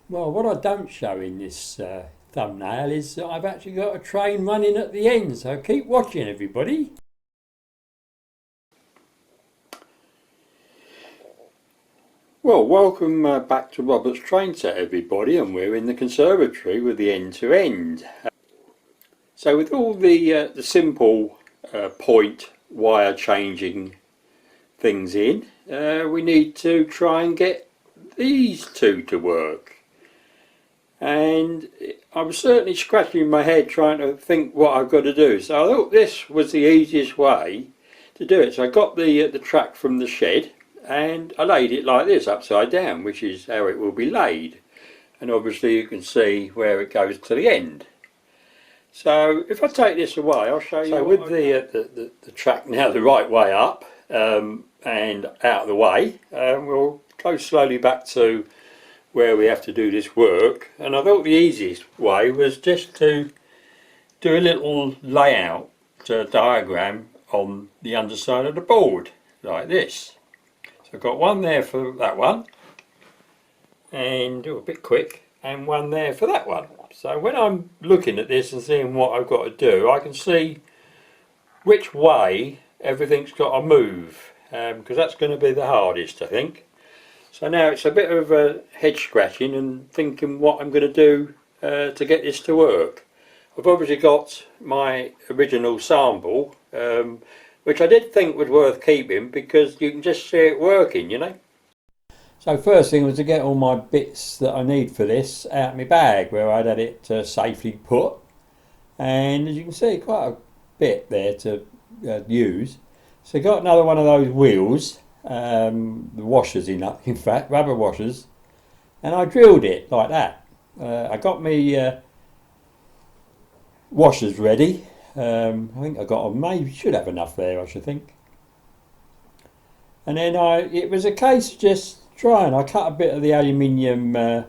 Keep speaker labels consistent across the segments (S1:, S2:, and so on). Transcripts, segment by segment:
S1: Well, what I don't show in this thumbnail is that I've actually got a train running at the end, so keep watching everybody. Well, welcome back to Robert's train set everybody, and we're in the conservatory with the end-to-end. So with all the simple point wire changing things in, we need to try and get these two to work. And I was certainly scratching my head trying to think what I've got to do. So I thought this was the easiest way to do it. So I got the track from the shed and I laid it like this, upside down, which is how it will be laid. And obviously you can see where it goes to the end. So if I take this away, I'll show you. So with the track now the right way up and out of the way, we'll go slowly back to where we have to do this work, and I thought the easiest way was just to do a little layout diagram on the underside of the board like this. So I've got one there for that one, and do a bit quick, and one there for that one. So when I'm looking at this and seeing what I've got to do, I can see which way everything's got to move, because that's going to be the hardest, I think. So now it's a bit of a head scratching and thinking what I'm going to do to get this to work. I've obviously got my original sample, which I did think was worth keeping because you can just see it working, you know. So first thing was to get all my bits that I need for this out of my bag where I'd had it safely put. And as you can see, quite a bit there to use. So I got another one of those wheels. The washers in fact, rubber washers, and I drilled it like that. I got me washers ready. I think I got, maybe should have enough there, I should think. And then it was a case of just trying. I cut a bit of the aluminium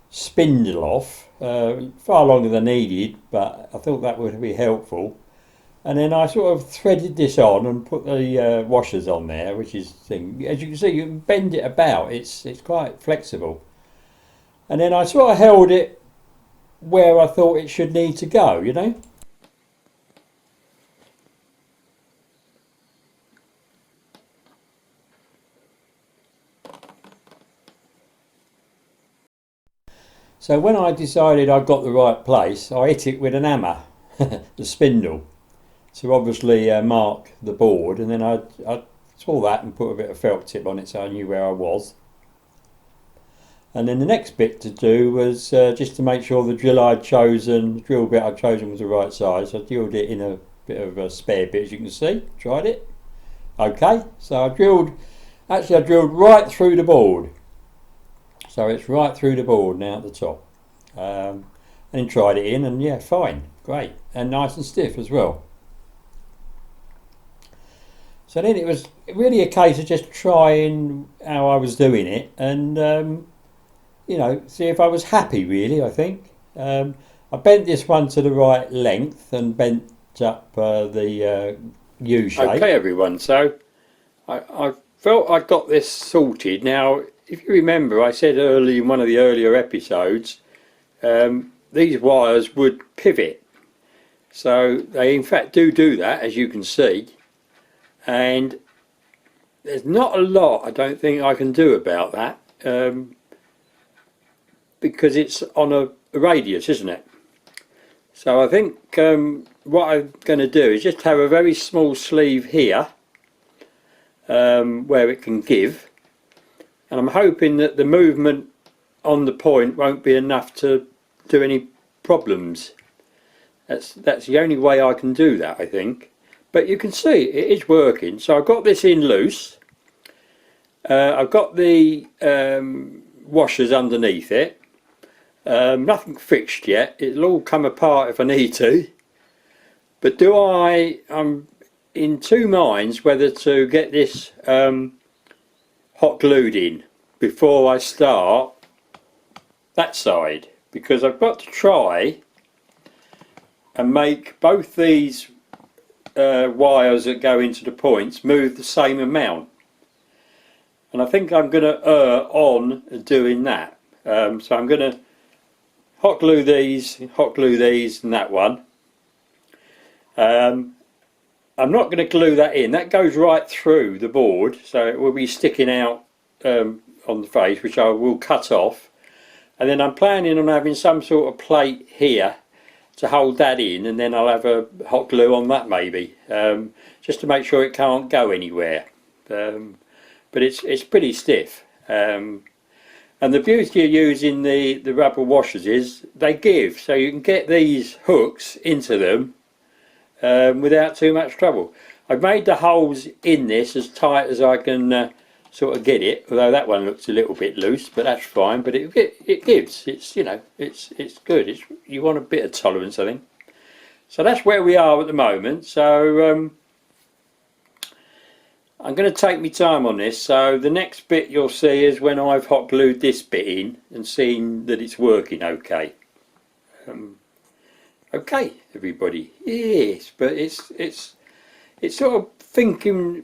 S1: spindle off, far longer than needed, but I thought that would be helpful. And then I sort of threaded this on and put the washers on there, which is thing. As you can see, you can bend it about. It's quite flexible. And then I sort of held it where I thought it should need to go, you know. So when I decided I got the right place, I hit it with an hammer, the spindle, to obviously mark the board, and then I saw that and put a bit of felt tip on it so I knew where I was. And then the next bit to do was just to make sure the drill bit I'd chosen was the right size. So I drilled it in a bit of a spare bit, as you can see. Tried it. Okay, so I drilled right through the board. So it's right through the board now at the top. And then tried it in, and yeah, fine, great, and nice and stiff as well. So then it was really a case of just trying how I was doing it and, you know, see if I was happy really, I think. I bent this one to the right length and bent up the U shape. Okay everyone, so I felt I got this sorted. Now, if you remember, I said early in one of the earlier episodes, these wires would pivot. So they in fact do that, as you can see. And there's not a lot I don't think I can do about that because it's on a radius, isn't it? So I think what I'm going to do is just have a very small sleeve here where it can give, and I'm hoping that the movement on the point won't be enough to do any problems. That's the only way I can do that, I think. But you can see it is working. So I've got this in loose. I've got the washers underneath it. Nothing fixed yet. It'll all come apart if I need to. But I'm in two minds whether to get this hot glued in before I start that side, because I've got to try and make both these wires that go into the points move the same amount, and I think I'm going to err on doing that. So I'm going to hot glue these and that one. I'm not going to glue that in. That goes right through the board, so it will be sticking out on the face, which I will cut off. And then I'm planning on having some sort of plate here to hold that in, and then I'll have a hot glue on that maybe, just to make sure it can't go anywhere. But it's pretty stiff. And the beauty of using the rubber washers is they give, so you can get these hooks into them without too much trouble. I've made the holes in this as tight as I can sort of get it, although that one looks a little bit loose, but that's fine. But it gives, it's, you know, it's good. You want a bit of tolerance, I think. So that's where we are at the moment. So I'm going to take my time on this. So the next bit you'll see is when I've hot glued this bit in and seen that it's working okay. Okay, everybody. Yes, but it's sort of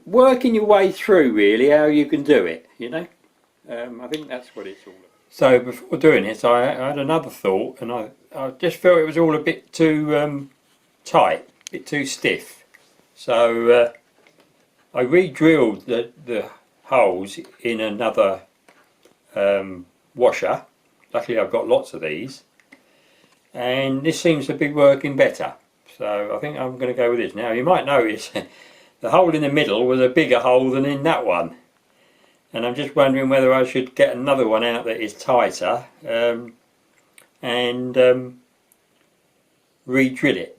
S1: working your way through really how you can do it, you know. I think that's what it's all about. So before doing this, I had another thought, and I just felt it was all a bit too tight, a bit too stiff. So I re-drilled the holes in another washer. Luckily I've got lots of these, and this seems to be working better. So I think I'm going to go with this. Now you might notice the hole in the middle was a bigger hole than in that one, and I'm just wondering whether I should get another one out that is tighter and re-drill it.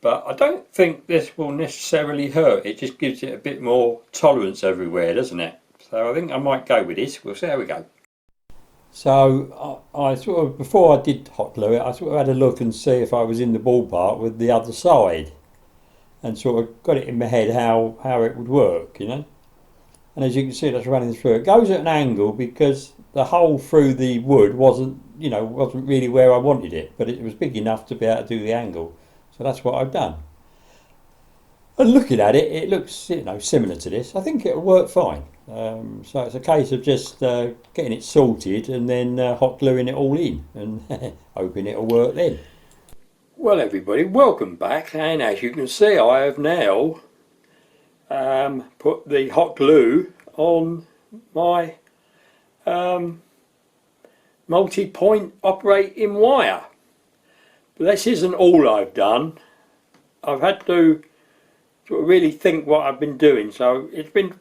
S1: But I don't think this will necessarily hurt. It just gives it a bit more tolerance everywhere, doesn't it? So I think I might go with this. We'll see how we go. So I sort of, before I did hot glue it, I sort of had a look and see if I was in the ballpark with the other side, and sort of got it in my head how it would work, you know. And as you can see, that's running through. It goes at an angle because the hole through the wood wasn't really where I wanted it, but it was big enough to be able to do the angle. So that's what I've done. And looking at it, it looks, you know, similar to this. I think it'll work fine. So it's a case of just getting it sorted and then hot gluing it all in and hoping it'll work then. Well everybody, welcome back, and as you can see I have now put the hot glue on my multi-point operating wire. But this isn't all I've done. I've had to sort of really think what I've been doing, so it's been,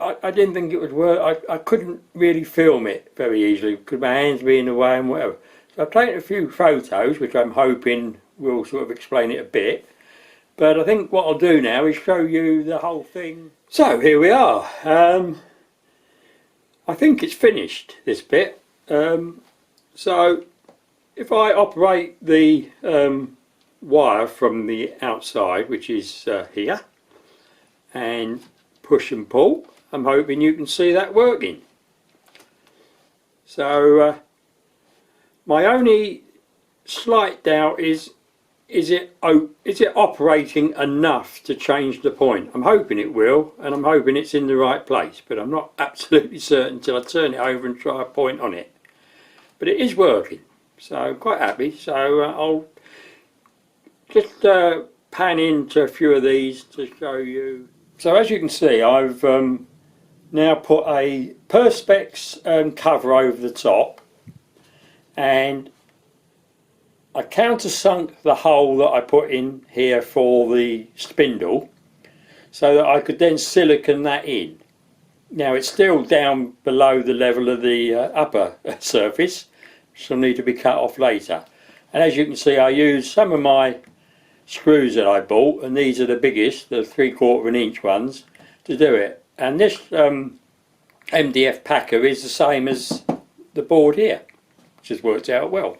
S1: I didn't think it would work. I couldn't really film it very easily because my hands being in the way and whatever. So I've taken a few photos which I'm hoping will sort of explain it a bit, but I think what I'll do now is show you the whole thing. So here we are. I think it's finished, this bit. So if I operate the wire from the outside, which is here, and push and pull, I'm hoping you can see that working. So my only slight doubt is it operating enough to change the point? I'm hoping it will, and I'm hoping it's in the right place, but I'm not absolutely certain until I turn it over and try a point on it. But it is working, so I'm quite happy. So I'll just pan into a few of these to show you. So as you can see, I've now put a Perspex cover over the top, and I countersunk the hole that I put in here for the spindle so that I could then silicone that in. Now it's still down below the level of the upper surface, which will need to be cut off later. And as you can see, I used some of my screws that I bought, and these are the biggest, the 3/4 inch ones, to do it. And this MDF packer is the same as the board here, which has worked out well.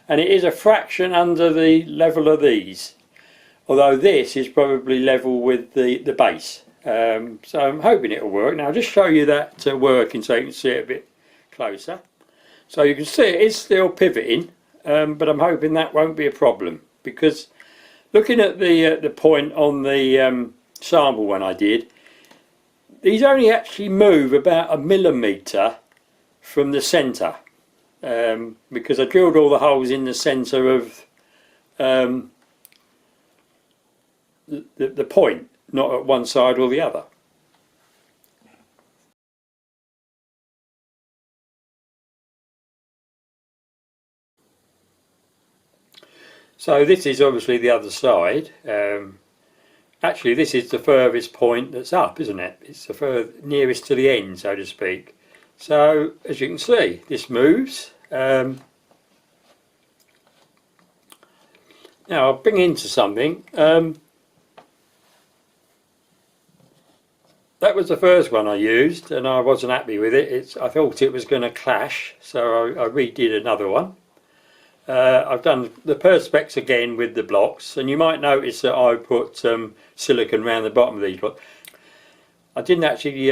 S1: And it is a fraction under the level of these, although this is probably level with the base. So I'm hoping it'll work. Now I'll just show you that working so you can see it a bit closer. So you can see it is still pivoting, but I'm hoping that won't be a problem, because looking at the point on the sample one I did, these only actually move about 1 millimetre from the centre. because I drilled all the holes in the centre of the point, not at one side or the other. So this is obviously the other side. Actually, this is the furthest point that's up, isn't it? It's the nearest to the end, so to speak. So, as you can see, this moves. Now, I'll bring into something. That was the first one I used, and I wasn't happy with it. I thought it was going to clash, so I redid another one. I've done the perspex again with the blocks, and you might notice that I put silicone around the bottom of these blocks. I didn't actually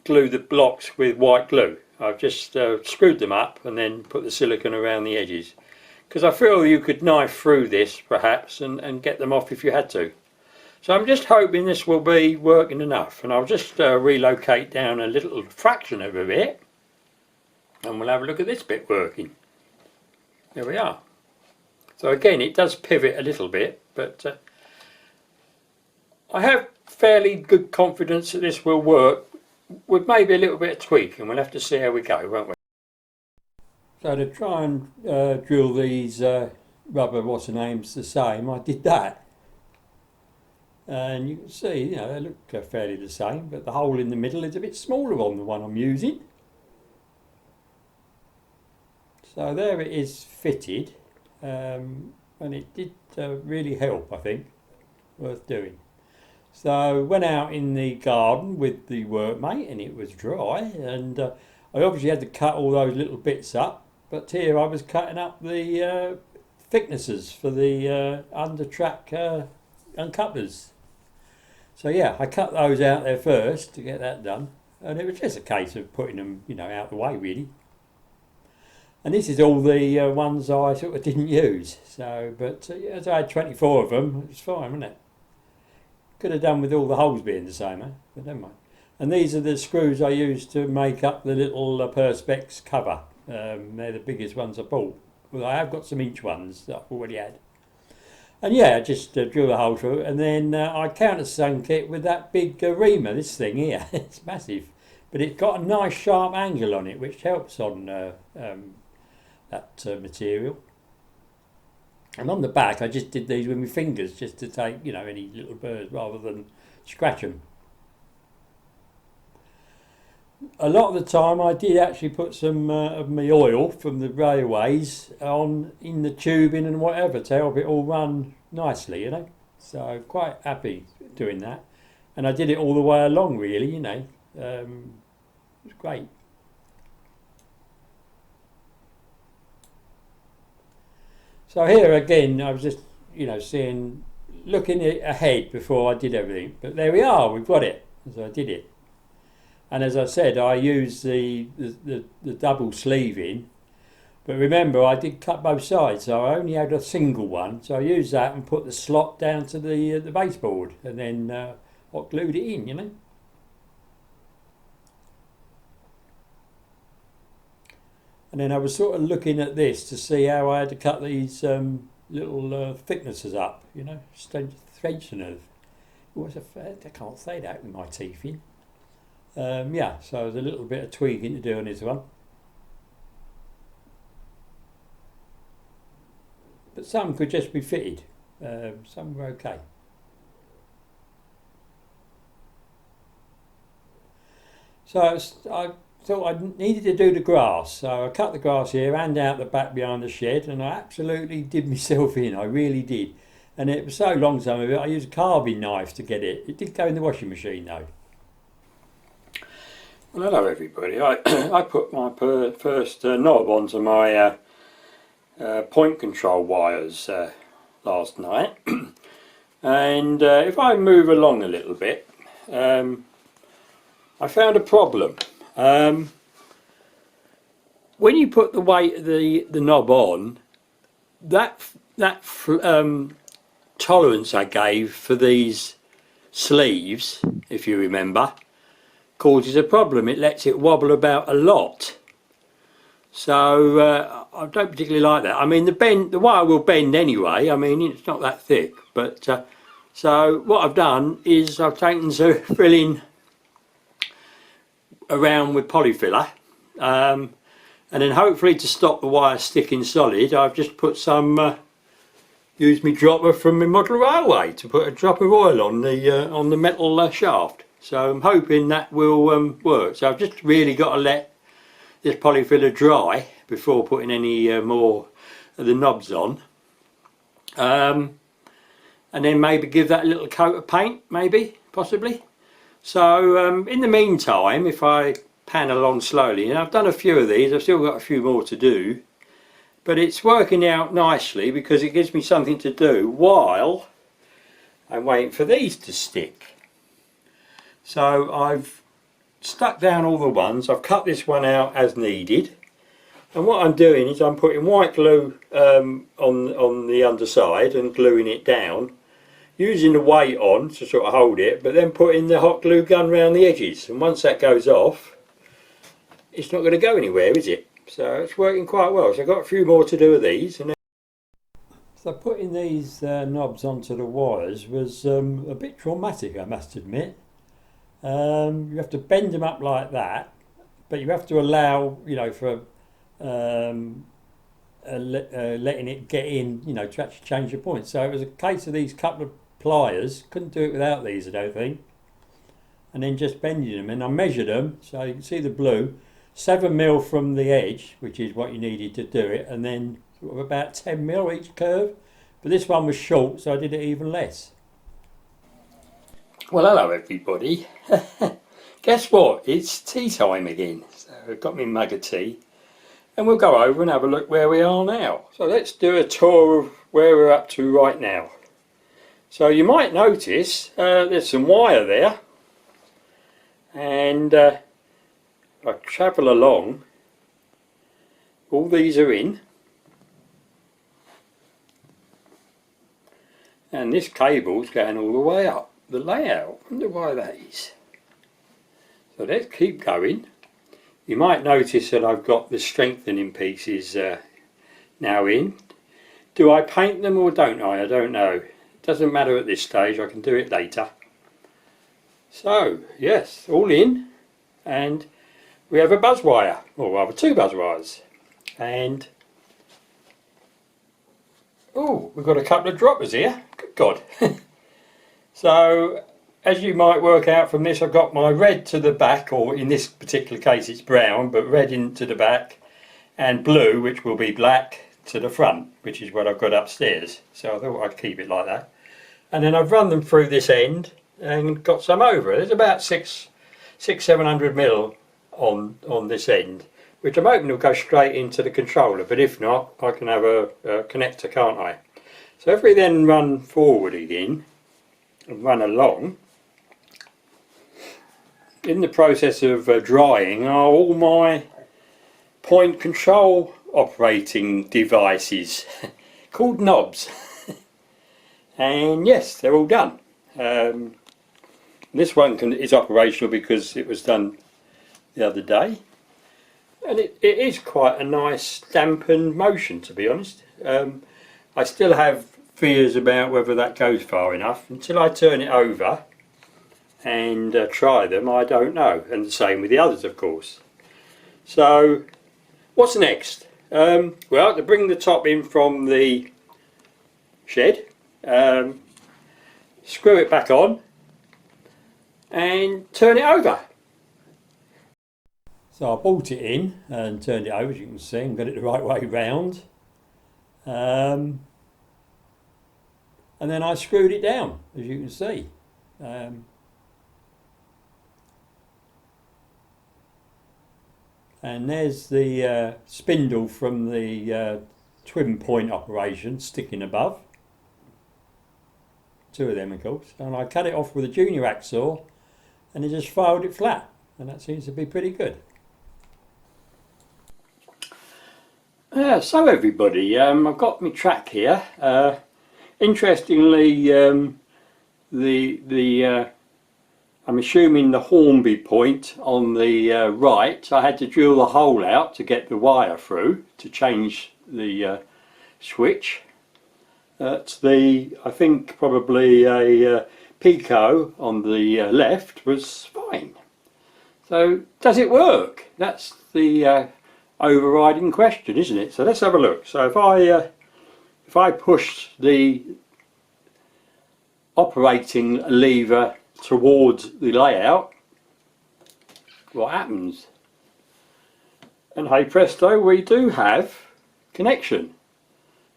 S1: glue the blocks with white glue. I've just screwed them up and then put the silicone around the edges, because I feel you could knife through this perhaps and get them off if you had to. So I'm just hoping this will be working enough, and I'll just relocate down a little fraction of a bit and we'll have a look at this bit working. There we are. So again, it does pivot a little bit, but I have fairly good confidence that this will work with maybe a little bit of tweak, and we'll have to see how we go, won't we? So to try and drill these rubber what's-the-names the same, I did that. And you can see, you know, they look fairly the same, but the hole in the middle is a bit smaller on the one I'm using. So there it is fitted, and it did really help, I think, worth doing. So went out in the garden with the workmate, and it was dry, and I obviously had to cut all those little bits up, but here I was cutting up the thicknesses for the under track uncouplers. So yeah, I cut those out there first to get that done, and it was just a case of putting them, you know, out the way really. And this is all the ones I sort of didn't use. So, but as I had 24 of them, it was fine, wasn't it? Could have done with all the holes being the same, but never mind. And these are the screws I used to make up the little perspex cover. They're the biggest ones I bought. Well, I have got some inch ones that I've already had. And yeah, I just drill the hole through, and then I countersunk it with that big reamer, this thing here. It's massive, but it's got a nice sharp angle on it, which helps on that material. And on the back I just did these with my fingers, just to take, you know, any little burrs rather than scratch them. A lot of the time I did actually put some of my oil from the railways on in the tubing and whatever to help it all run nicely, you know. So quite happy doing that, and I did it all the way along really, you know. It was great. So here again, I was just, you know, looking ahead before I did everything. But there we are, we've got it. So I did it. And as I said, I used the double sleeve in. But remember, I did cut both sides, so I only had a single one. So I used that and put the slot down to the baseboard, and then hot glued it in, you know. And then I was sort of looking at this to see how I had to cut these little thicknesses up, you know, strengtheners. I can't say that with my teeth in. Yeah, so there's a little bit of tweaking to do on this one. But some could just be fitted, some were okay. So I thought I needed to do the grass, so I cut the grass here and out the back behind the shed, and I absolutely did myself in, I really did. And it was so long, some of it, I used a carving knife to get it. It did go in the washing machine though. Well, hello everybody. I put my first knob onto my point control wires last night. And if I move along a little bit, I found a problem. When you put the weight of the knob on, that tolerance I gave for these sleeves, if you remember, causes a problem. It lets it wobble about a lot. So I don't particularly like that. I mean, the wire will bend anyway. I mean, it's not that thick. But so what I've done is I've taken some filling around with polyfiller, and then hopefully to stop the wire sticking solid, I've just put some used my dropper from my model railway to put a drop of oil on the metal shaft. So I'm hoping that will work. So I've just really got to let this polyfiller dry before putting any more of the knobs on, and then maybe give that a little coat of paint, maybe, possibly. So in the meantime, if I pan along slowly, and I've done a few of these, I've still got a few more to do, but it's working out nicely because it gives me something to do while I'm waiting for these to stick. So I've stuck down all the ones, I've cut this one out as needed, and what I'm doing is I'm putting white glue on the underside and gluing it down, using the weight on to sort of hold it, but then putting the hot glue gun around the edges, and once that goes off, it's not going to go anywhere, is it? So it's working quite well. So I've got a few more to do with these. And then so putting these knobs onto the wires was a bit traumatic, I must admit. You have to bend them up like that, but you have to allow, you know, for letting it get in, you know, to actually change the point. So it was a case of these couple of pliers, couldn't do it without these, I don't think, and then just bending them, and I measured them so you can see the blue, 7mm from the edge, which is what you needed to do it, and then sort of about 10mm each curve, but this one was short, so I did it even less. Well, hello everybody. Guess what, it's tea time again. So I've got my mug of tea and we'll go over and have a look where we are now. So let's do a tour of where we're up to right now. So you might notice there's some wire there, and I travel along, all these are in, and this cable's going all the way up the layout. I wonder why that is. So let's keep going. You might notice that I've got the strengthening pieces now in. Do I paint them or don't I? I don't know. It doesn't matter at this stage, I can do it later. So yes, all in, and we have a buzz wire, or rather two buzz wires, and oh, we've got a couple of droppers here. Good God. So as you might work out from this, I've got my red to the back, or in this particular case it's brown, but red into the back, and blue, which will be black, to the front, which is what I've got upstairs. So I thought I'd keep it like that. And then I've run them through this end and got some over. There's about 700mm on this end, which I'm hoping will go straight into the controller, but if not, I can have a connector, can't I? So if we then run forward again and run along, in the process of drying are all my point control operating devices called knobs. And yes, they're all done. This one is operational because it was done the other day, and it is quite a nice dampened motion, to be honest. I still have fears about whether that goes far enough. Until I turn it over and try them, I don't know, and the same with the others, of course. So what's next? Well, to bring the top in from the shed, screw it back on and turn it over. So I brought it in and turned it over, as you can see, and got it the right way round, and then I screwed it down, as you can see. And there's the spindle from the twin point operation sticking above. Two of them, of course. And I cut it off with a junior hacksaw and it just filed it flat, and that seems to be pretty good. So everybody, I've got my track here. Interestingly, I'm assuming the Hornby point on the right, I had to drill the hole out to get the wire through to change the switch. At the, I think probably a Pico on the left was fine. So does it work? That's the overriding question, isn't it? So let's have a look. So if I push the operating lever towards the layout, what happens? And hey presto, we do have connection.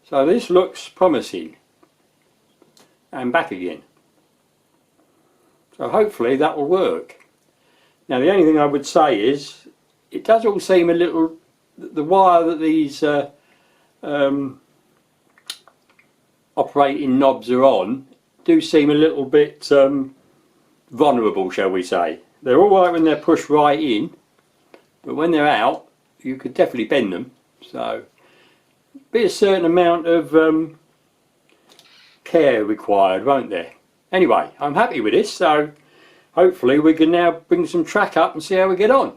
S1: So this looks promising. And back again. So hopefully that will work. Now the only thing I would say is it does all seem a little, the wire that these operating knobs are on do seem a little bit vulnerable, shall we say. They're all right when they're pushed right in, but when they're out you could definitely bend them. So be a certain amount of care required, won't there? Anyway, I'm happy with this, so hopefully we can now bring some track up and see how we get on.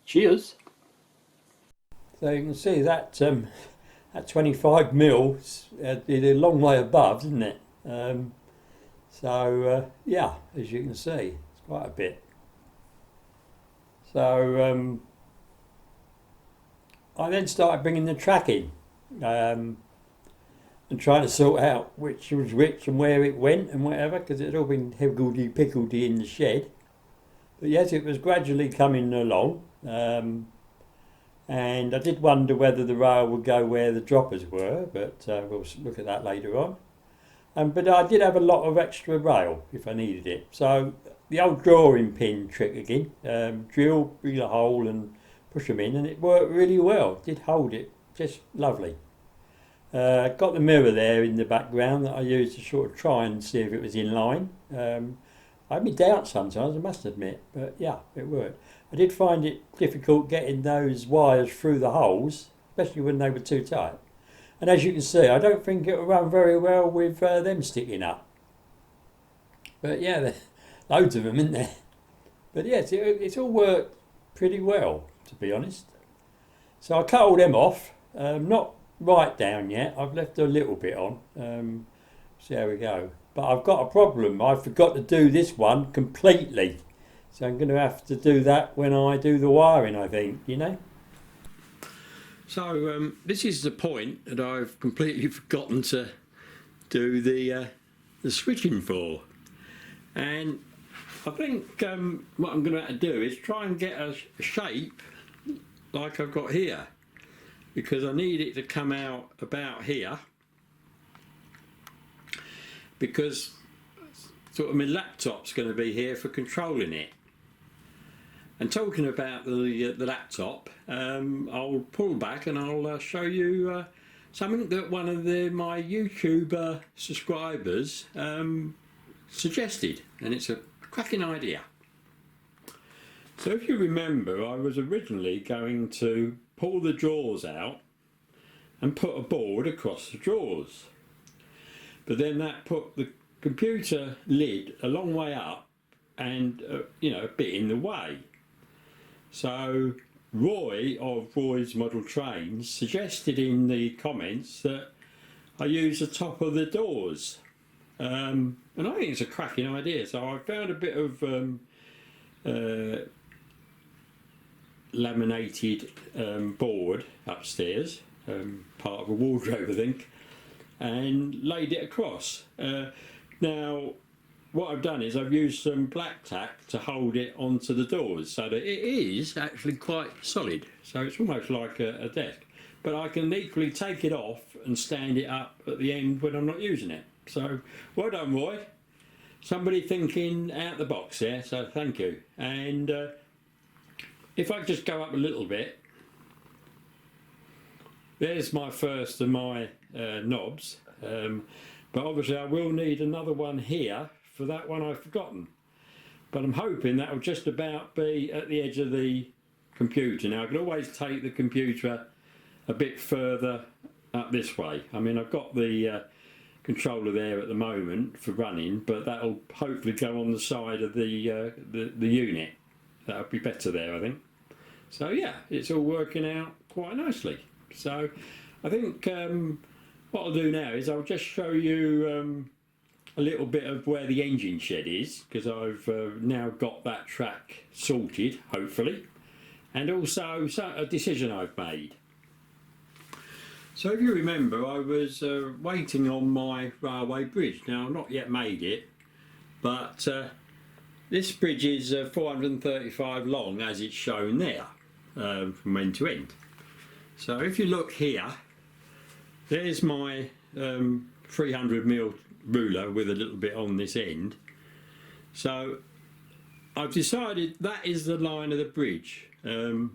S1: Cheers. So you can see that that 25 mils is a long way above, isn't it? Yeah, as you can see, it's quite a bit. So I then started bringing the track in and trying to sort out which was which and where it went and whatever, because it had all been higgledy-piggledy in the shed. But yes, it was gradually coming along, and I did wonder whether the rail would go where the droppers were, but we'll look at that later on. But I did have a lot of extra rail if I needed it. So the old drawing pin trick again, drill, bring a hole and push them in, and it worked really well. It did hold it just lovely. Got the mirror there in the background that I used to sort of try and see if it was in line. I had my doubts sometimes, I must admit, but yeah, it worked. I did find it difficult getting those wires through the holes, especially when they were too tight. And as you can see, I don't think it will run very well with them sticking up. But yeah, there's loads of them in there. But yes, it's all worked pretty well, to be honest. So I cut all them off, not right down yet, I've left a little bit on, see how we go. But I've got a problem, I forgot to do this one completely. So I'm going to have to do that when I do the wiring, I think, you know. So this is the point that I've completely forgotten to do the switching for. And I think what I'm going to have to do is try and get a shape like I've got here, because I need it to come out about here, because sort of my laptop's going to be here for controlling it. And talking about the laptop, I'll pull back and I'll show you something that one of my YouTube subscribers suggested, and it's a cracking idea. So if you remember, I was originally going to pull the drawers out and put a board across the drawers, but then that put the computer lid a long way up and you know, a bit in the way. So Roy of Roy's Model Trains suggested in the comments that I use the top of the doors, and I think it's a cracking idea. So I found a bit of laminated board upstairs, part of a wardrobe I think, and laid it across. Now what I've done is I've used some black tack to hold it onto the doors so that it is actually quite solid, so it's almost like a desk, but I can equally take it off and stand it up at the end when I'm not using it. So well done, Roy, somebody thinking out the box there, so thank you. And if I just go up a little bit, there's my first of my knobs, but obviously I will need another one here for that one I've forgotten, but I'm hoping that will just about be at the edge of the computer. Now I can always take the computer a bit further up this way. I mean, I've got the controller there at the moment for running, but that'll hopefully go on the side of the unit. That'll be better there, I think. So yeah, it's all working out quite nicely. So I think what I'll do now is I'll just show you a little bit of where the engine shed is, because I've now got that track sorted, hopefully, and also a decision I've made. So if you remember, I was waiting on my railway bridge. Now I've not yet made it, but this bridge is 435 long as it's shown there, from end to end. So if you look here, there's my 300mm ruler with a little bit on this end. So I've decided that is the line of the bridge, and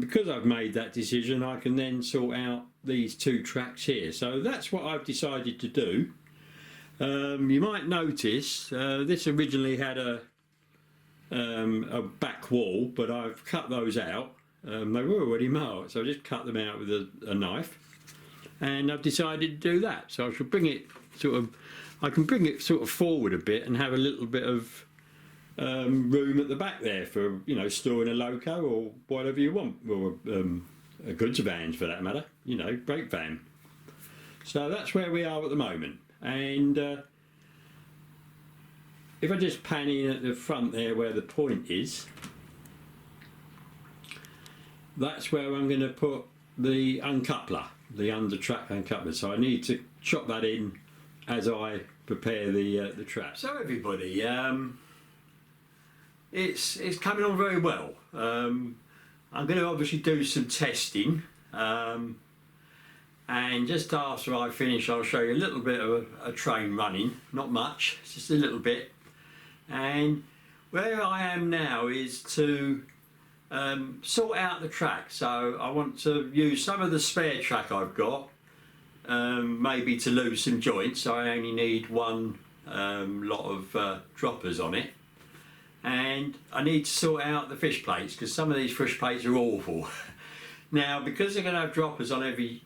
S1: because I've made that decision, I can then sort out these two tracks here. So that's what I've decided to do. You might notice this originally had a back wall, but I've cut those out. They were already marked, so I just cut them out with a knife, and I've decided to do that. So I should bring it I can bring it sort of forward a bit and have a little bit of room at the back there for, you know, storing a loco or whatever you want, or a goods van for that matter, you know, brake van. So that's where we are at the moment. And if I just pan in at the front there where the point is, that's where I'm going to put the uncoupler, the under track uncoupler. So I need to chop that in as I prepare the track. So everybody, it's coming on very well. I'm going to obviously do some testing, and just after I finish I'll show you a little bit of a train running, not much, just a little bit. And where I am now is to sort out the track. So I want to use some of the spare track I've got, maybe to lose some joints. So I only need one lot of droppers on it. And I need to sort out the fish plates, because some of these fish plates are awful. Now, because they're going to have droppers on every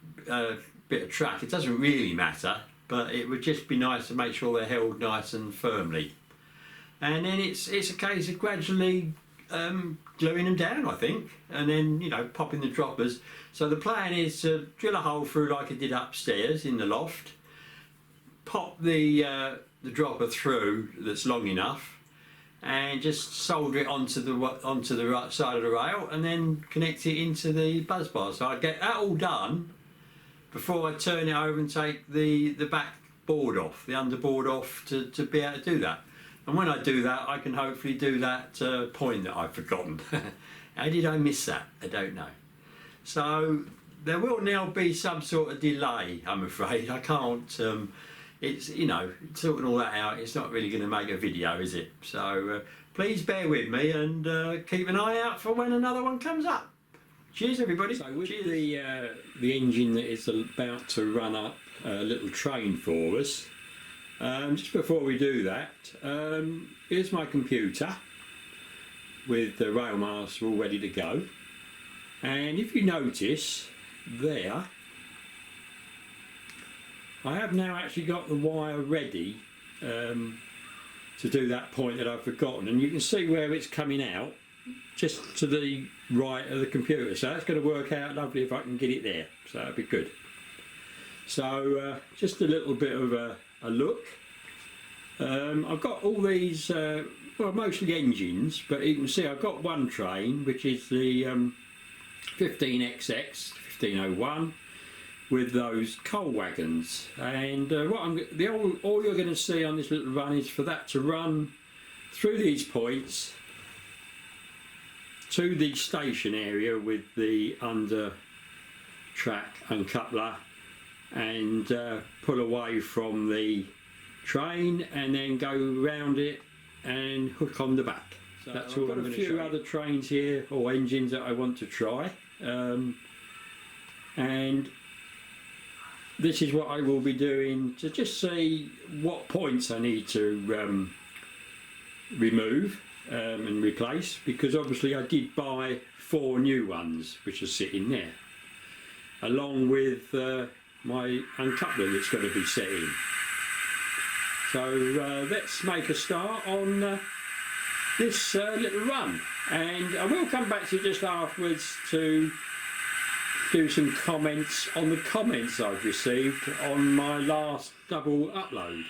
S1: bit of track, it doesn't really matter, but it would just be nice to make sure they're held nice and firmly. And then it's a case of gradually gluing them down, I think, and then, you know, popping the droppers. So the plan is to drill a hole through like I did upstairs in the loft, pop the dropper through that's long enough, and just solder it onto the right side of the rail, and then connect it into the buzz bar. So I get that all done before I turn it over and take the back board off, the underboard off, to be able to do that. And when I do that, I can hopefully do that point that I've forgotten. How did I miss that? I don't know. So there will now be some sort of delay, I'm afraid. I can't, it's, you know, sorting all that out, it's not really going to make a video, is it? So please bear with me, and keep an eye out for when another one comes up. Cheers everybody. So with the engine that is about to run up a little train for us, just before we do that, here's my computer with the Railmaster all ready to go. And if you notice there, I have now actually got the wire ready to do that point that I've forgotten, and you can see where it's coming out just to the right of the computer. So that's going to work out lovely if I can get it there, so that'd be good. So just a little bit of a look. I've got all these, well, mostly engines, but you can see I've got one train, which is the 15XX 1501 with those coal wagons. And all you're going to see on this little run is for that to run through these points to the station area with the under track uncoupler, and pull away from the train and then go round it and hook on the back. So that's all. I've got a few other trains here, or engines, that I want to try, and this is what I will be doing to just see what points I need to remove and replace, because obviously I did buy 4 new ones which are sitting there, along with my uncoupling that's going to be set in. So let's make a start on this little run, and I will come back to you just afterwards to do some comments on the comments I've received on my last double upload.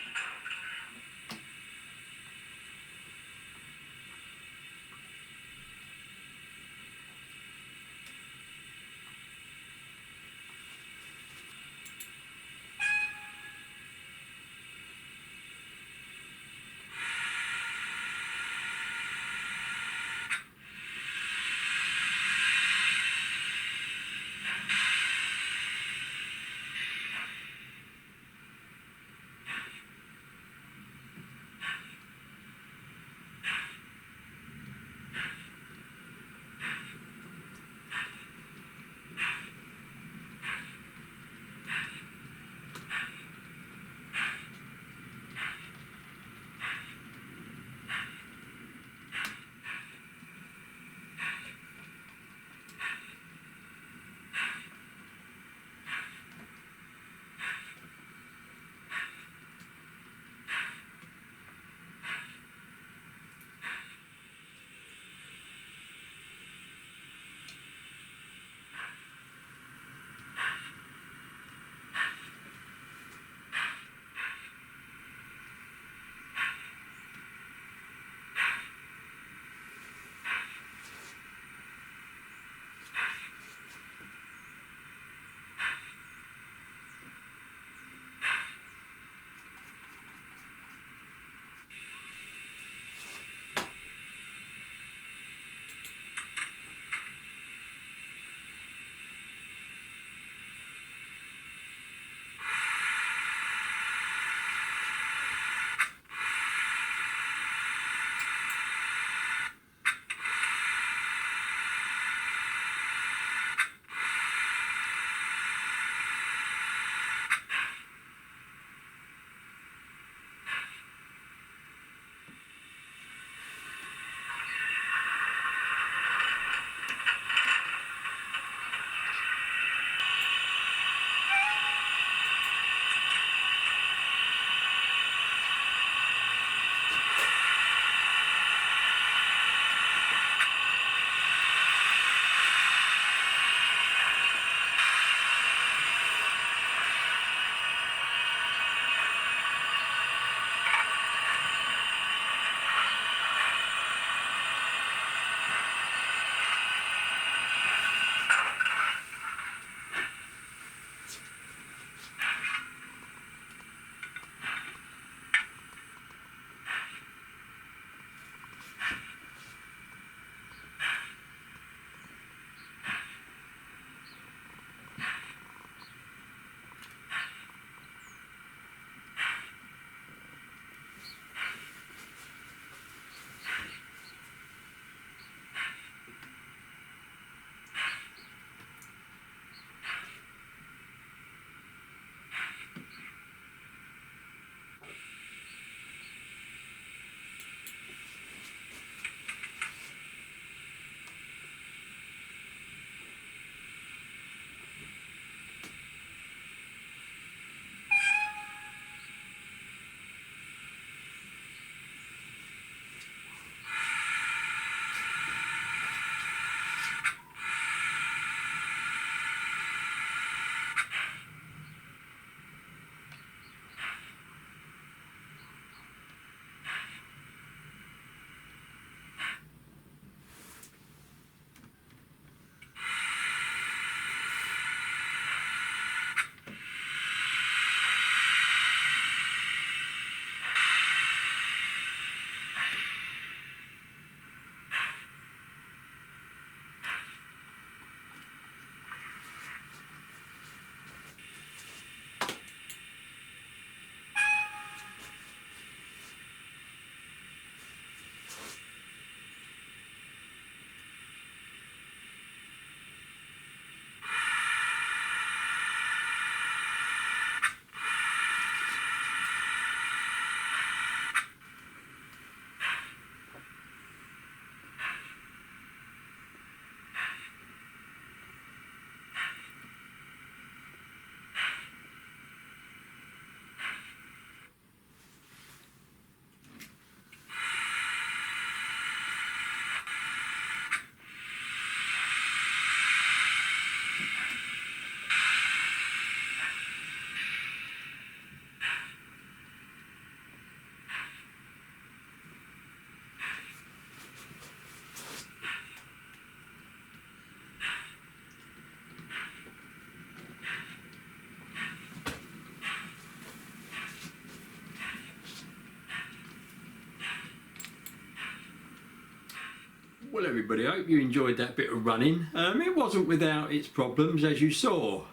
S1: Well everybody, I hope you enjoyed that bit of running. It wasn't without its problems, as you saw.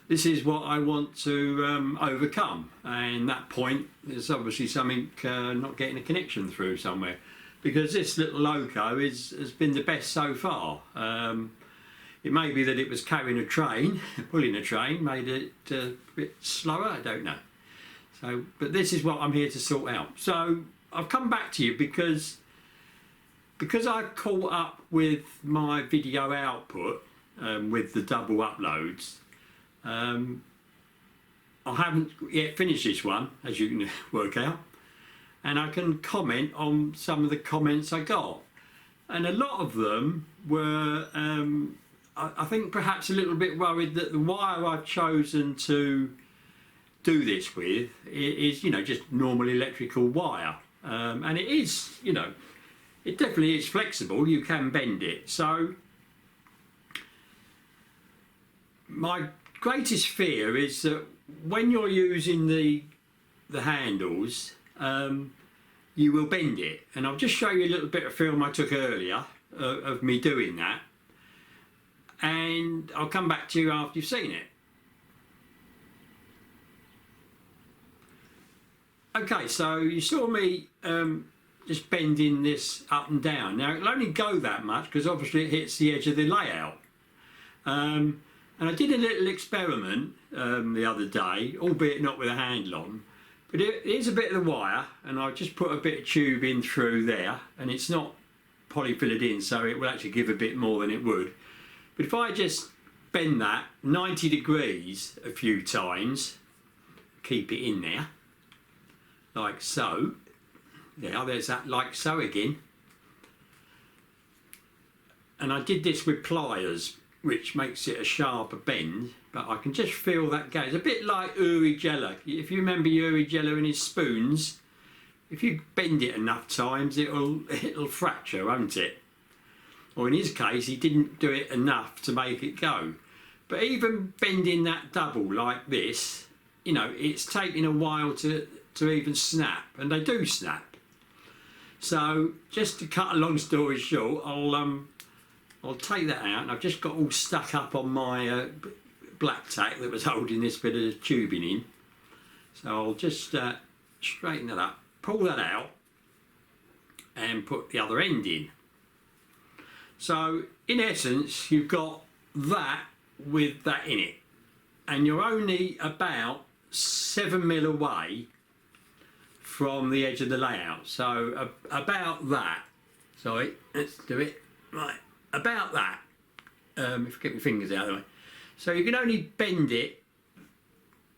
S1: This is what I want to overcome, and that point there's obviously something not getting a connection through somewhere, because this little loco has been the best so far. It may be that it was carrying a train, pulling a train, made it a bit slower, I don't know. So, but this is what I'm here to sort out. So I've come back to you because I've caught up with my video output with the double uploads. I haven't yet finished this one, as you can work out, and I can comment on some of the comments I got, and a lot of them were I think perhaps a little bit worried that the wire I've chosen to do this with is, you know, just normal electrical wire, and it is, you know, it definitely is flexible, you can bend it. So my greatest fear is that when you're using the handles, you will bend it, and I'll just show you a little bit of film I took earlier of me doing that, and I'll come back to you after you've seen it. Okay, so you saw me just bending this up and down. Now it'll only go that much because obviously it hits the edge of the layout. And I did a little experiment the other day, albeit not with a handle on, but here's a bit of the wire, and I've just put a bit of tube in through there, and it's not polyfilled in, so it will actually give a bit more than it would. But if I just bend that 90 degrees a few times, keep it in there, like so. Yeah, there's that like so again. And I did this with pliers, which makes it a sharper bend, but I can just feel that go. It's a bit like Uri Geller. If you remember Uri Geller and his spoons, if you bend it enough times, it'll fracture, won't it? Or in his case, he didn't do it enough to make it go. But even bending that double like this, you know, it's taking a while to even snap, and they do snap. So just to cut a long story short, I'll take that out, and I've just got all stuck up on my black tack that was holding this bit of tubing in. So I'll just straighten that up, pull that out, and put the other end in. So in essence, you've got that with that in it, and you're only about 7mm away from the edge of the layout. So about that. Sorry, let's do it right. About that. If I get my fingers out of the way. So you can only bend it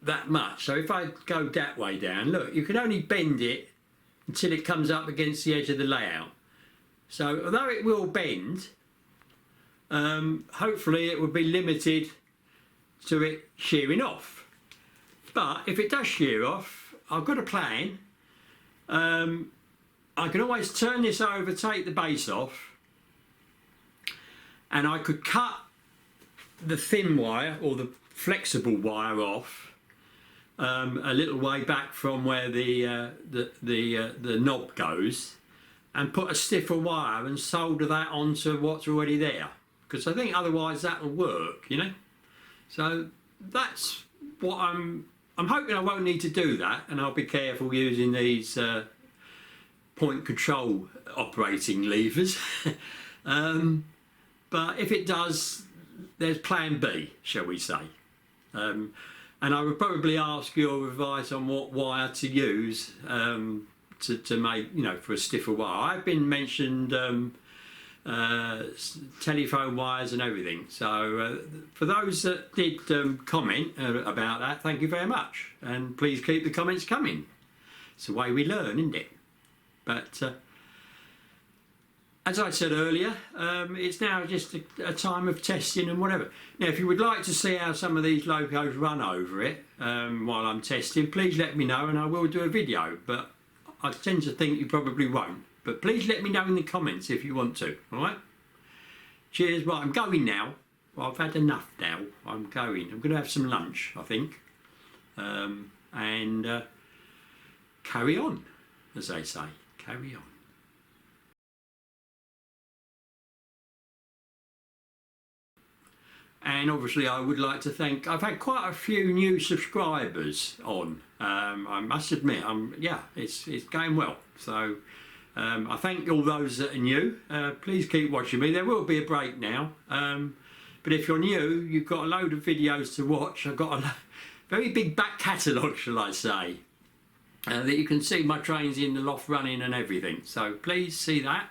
S1: that much. So if I go that way down, look, you can only bend it until it comes up against the edge of the layout. So although it will bend, hopefully it will be limited to it shearing off. But if it does shear off, I've got a plan. I can always turn this over, take the base off, and I could cut the thin wire or the flexible wire off a little way back from where the knob goes, and put a stiffer wire and solder that onto what's already there, because I think otherwise that'll work, you know. So that's what I'm hoping I won't need to do that, and I'll be careful using these point control operating levers. But if it does, there's plan B, shall we say. And I would probably ask your advice on what wire to use to make, you know, for a stiffer wire. I've been mentioned telephone wires and everything. So for those that did comment about that, thank you very much. And please keep the comments coming. It's the way we learn, isn't it? But as I said earlier, it's now just a time of testing and whatever. Now, if you would like to see how some of these locos run over it while I'm testing, please let me know and I will do a video. But I tend to think you probably won't. But please let me know in the comments if you want to, all right? Cheers. Right, I'm going now. Well, I've had enough now. I'm going. I'm going to have some lunch, I think. And carry on, as they say. Carry on. And obviously I would like to thank, I've had quite a few new subscribers on. I must admit, yeah, it's going well. So I thank all those that are new. Please keep watching me. There will be a break now. But if you're new, you've got a load of videos to watch. I've got a very big back catalogue, shall I say, that you can see my trains in the loft running and everything. So please see that.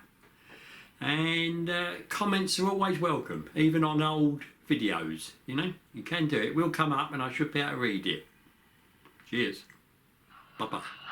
S1: And comments are always welcome, even on old videos. You know, you can do it. It will come up and I should be able to read it. Cheers. Bye-bye.